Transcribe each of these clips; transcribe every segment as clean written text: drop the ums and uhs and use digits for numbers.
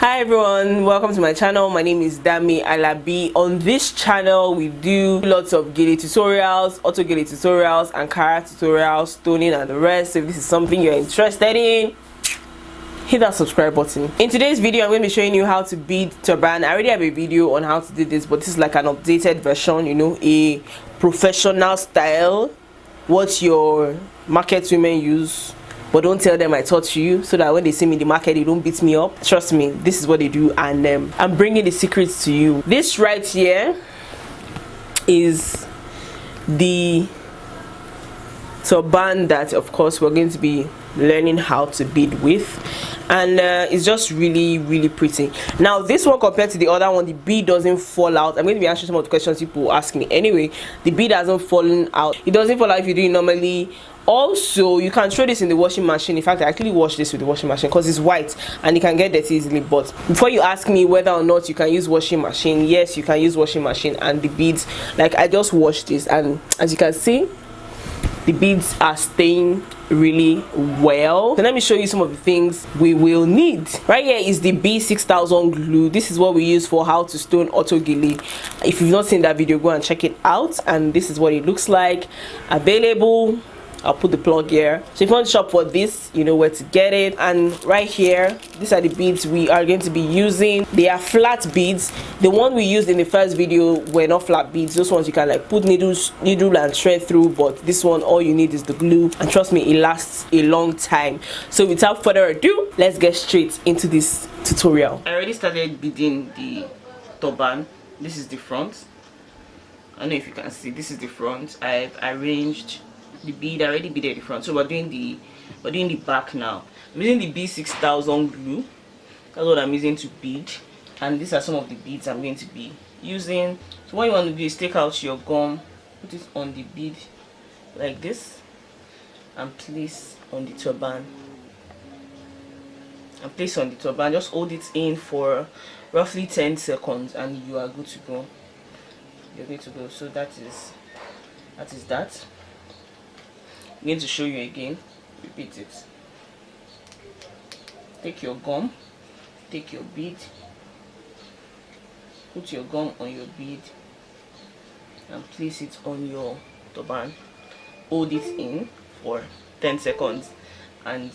Hi everyone, welcome to my channel. My name is Damie Alabi. On this channel we do lots of Gele tutorials, auto Gele tutorials, Ankara tutorials, stoning and the rest. So if this is something you're interested in, hit that subscribe button. In today's video I'm going to be showing you how to bead turban. I already have a video on how to do this, but this is like an updated version, you know, a professional style, what your market women use. But don't tell them I taught you, so that when they see me in the market they don't beat me up. Trust me, this is what they do, and I'm bringing the secrets to you. This right here is the turban that of course we're going to be learning how to bead with, and it's just really pretty. Now this one, compared to the other one, the bead doesn't fall out. I'm going to be answering some of the questions people ask me. Anyway, the bead hasn't fallen out. It doesn't fall out if you do it normally. Also, you can throw this in the washing machine. In fact, I actually wash this with the washing machine because it's white and it can get dirty easily. But before you ask me whether or not you can use washing machine, yes, you can use washing machine. And the beads, like, I just washed this, and as you can see, the beads are staying really well. So let me show you some of the things we will need. Right here is the B6000 glue. This is what we use for how to stone auto Gele. If you've not seen that video, go and check it out. And this is what it looks like. Available, I'll put the plug here. So if you want to shop for this, you know where to get it. And right here, these are the beads we are going to be using. They are flat beads. The one we used in the first video were not flat beads. Those ones you can like put needle and thread through, but this one all you need is the glue, and trust me, it lasts a long time. So without further ado, let's get straight into this tutorial. I already started beading the turban. This is the front. I don't know if you can see, this is the front. I've arranged the bead. I already beaded the front, so we're doing the back now. I'm using the B6000 glue. That's what I'm using to bead, and these are some of the beads I'm going to be using. So what you want to do is take out your gum, put it on the bead like this, and place on the turban. And place on the turban. Just hold it in for roughly 10 seconds, and you are good to go. You're good to go. So that is that. I'm going to show you again. Repeat it. Take your gum, take your bead, put your gum on your bead and place it on your turban. Hold it in for 10 seconds and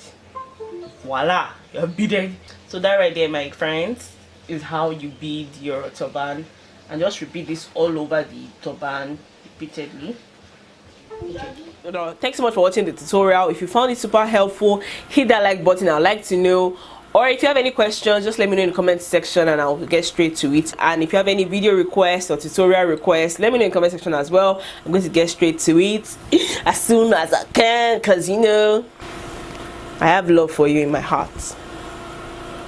voila, you're beaded. So that right there, my friends, is how you bead your turban. And just repeat this all over the turban repeatedly. Okay. Thanks so much for watching the tutorial. If you found it super helpful, hit that like button. I'd like to know. Or if you have any questions, just let me know in the comment section and I'll get straight to it. And if you have any video requests or tutorial requests, let me know in the comment section as well. I'm going to get straight to it as soon as I can, because you know I have love for you in my heart,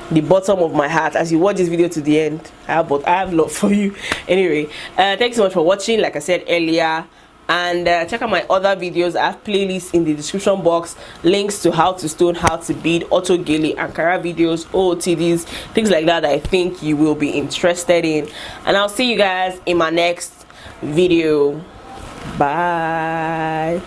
the bottom of my heart. As you watch this video to the end, I have love for you. Anyway, thanks so much for watching. Like I said earlier, and check out my other videos. I have playlists in the description box, links to how to stone, how to bead, auto Gele, Ankara videos, OOTDs, things like that I think you will be interested in. And I'll see you guys in my next video. Bye.